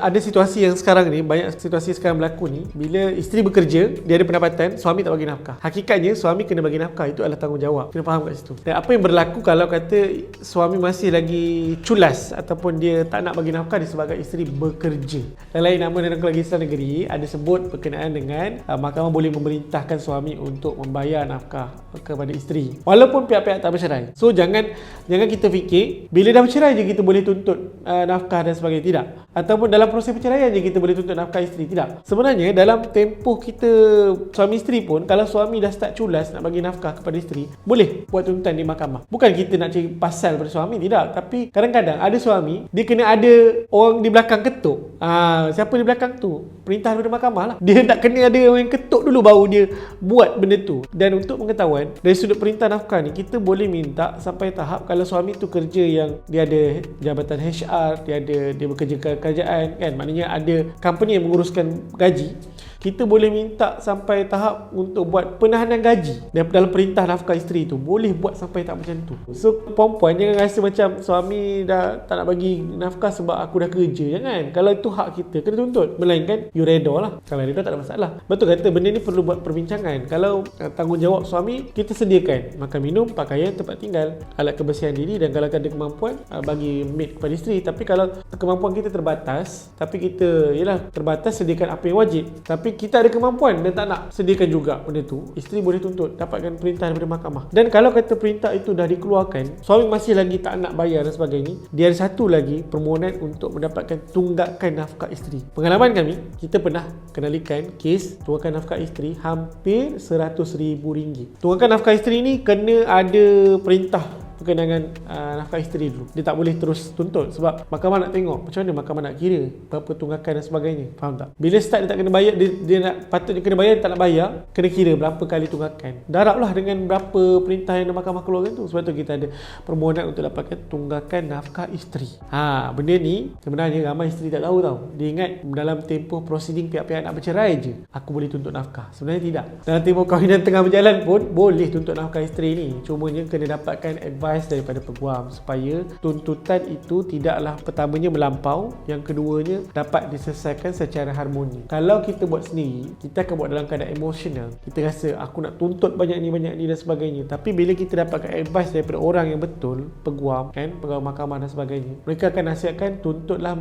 Ada situasi yang sekarang ni, banyak situasi sekarang berlaku ni, bila isteri bekerja, dia ada pendapatan, suami tak bagi nafkah. Hakikatnya suami kena bagi nafkah, itu adalah tanggungjawab. Kena faham kat situ. Dan apa yang berlaku kalau kata suami masih lagi culas ataupun dia tak nak bagi nafkah disebabkan isteri bekerja. Dan lain nama dalam legislasi negeri ada sebut berkenaan dengan mahkamah boleh memerintahkan suami untuk membayar nafkah kepada isteri walaupun pihak-pihak tak bercerai. So jangan kita fikir bila dah bercerai je kita boleh tuntut nafkah dan sebagainya. Tidak. Ataupun dalam proses perceraian je kita boleh tuntut nafkah isteri. Tidak. Sebenarnya dalam tempoh kita suami isteri pun, kalau suami dah start culas nak bagi nafkah kepada isteri, boleh buat tuntutan di mahkamah. Bukan kita nak cari pasal pada suami, tidak. Tapi kadang-kadang ada suami, dia kena ada orang di belakang ketuk. Siapa di belakang tu? Perintah daripada mahkamah lah. Dia tak kena ada orang yang ketuk dulu baru dia buat benda tu. Dan untuk pengetahuan, dari sudut perintah nafkah ni, kita boleh minta sampai tahap kalau suami tu kerja yang dia ada jabatan HR, dia bekerja ke kerajaan kan, maknanya ada company yang menguruskan gaji, kita boleh minta sampai tahap untuk buat penahanan gaji. Dan dalam perintah nafkah isteri tu boleh buat sampai tahap macam tu. So perempuan jangan rasa macam suami dah tak nak bagi nafkah sebab aku dah kerja. Jangan. Kalau itu hak kita, kena tuntut. Melainkan you redha lah. Kalau redha tak ada masalah. Betul kata benda ni perlu buat perbincangan. Kalau tanggungjawab suami, kita sediakan makan minum, pakaian, tempat tinggal, alat kebersihan diri, dan kalau ada kemampuan bagi maid kepada isteri. Tapi kalau kemampuan kita terbatas, tapi kita terbatas, sediakan apa yang wajib. Tapi kita ada kemampuan dan tak nak sediakan juga benda tu, isteri boleh tuntut, dapatkan perintah daripada mahkamah. Dan kalau kata perintah itu dah dikeluarkan, suami masih lagi tak nak bayar dan sebagainya, dia ada satu lagi permohonan untuk mendapatkan tunggakan nafkah isteri. Pengalaman kami, kita pernah kenalikan kes tunggakan nafkah isteri hampir RM100,000. Tunggakan nafkah isteri ni kena ada perintah berkenaan nafkah isteri dulu. Dia tak boleh terus tuntut sebab mahkamah nak tengok macam mana mahkamah nak kira berapa tunggakan dan sebagainya. Faham tak? Bila start dia tak kena bayar, dia nak patutnya kena bayar, dia tak nak bayar, kena kira berapa kali tunggakan. Darablah dengan berapa perintah yang mahkamah keluarkan tu. Sebab tu kita ada permohonan untuk dapatkan tunggakan nafkah isteri. Benda ni sebenarnya ramai isteri tak tahu tau. Dia ingat dalam tempoh proceeding pihak-pihak nak bercerai je aku boleh tuntut nafkah. Sebenarnya tidak. Dalam tempoh kahwinan tengah berjalan pun boleh tuntut nafkah isteri ni. Cumanya kena dapatkan advice daripada peguam supaya tuntutan itu tidaklah pertamanya melampau, yang keduanya dapat diselesaikan secara harmoni. Kalau kita buat sendiri, kita akan buat dalam keadaan emosional. Kita rasa aku nak tuntut banyak ni dan sebagainya. Tapi bila kita dapatkan advice daripada orang yang betul, peguam kan, pegawai mahkamah dan sebagainya, mereka akan nasihatkan tuntutlah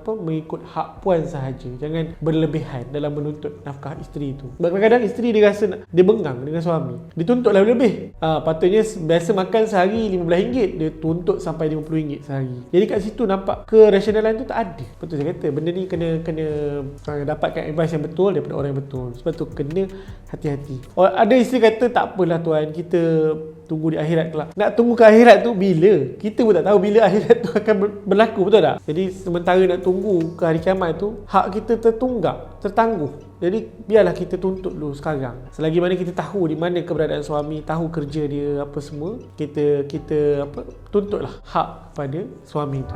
mengikut hak puan sahaja. Jangan berlebihan dalam menuntut nafkah isteri itu. Kadang-kadang isteri dia rasa dia bengang dengan suami, dituntutlah lebih. Patutnya biasa makan sehari RM15, dia tuntut sampai RM50 sehari. Jadi kat situ nampak kerasionalan tu tak ada. Betul saya kata, benda ni kena dapatkan advice yang betul daripada orang yang betul. Sebab tu kena hati-hati. Ada isteri kata tak apalah tuan, kita tunggu di akhirat kelak. Nak tunggu ke akhirat tu bila? Kita pun tak tahu bila akhirat tu akan berlaku, betul tak? Jadi sementara nak tunggu ke hari kiamat tu, hak kita tertangguh. Jadi biarlah kita tuntut dulu sekarang. Selagi mana kita tahu di mana keberadaan suami, tahu kerja dia apa semua, kita tuntutlah hak pada suami tu.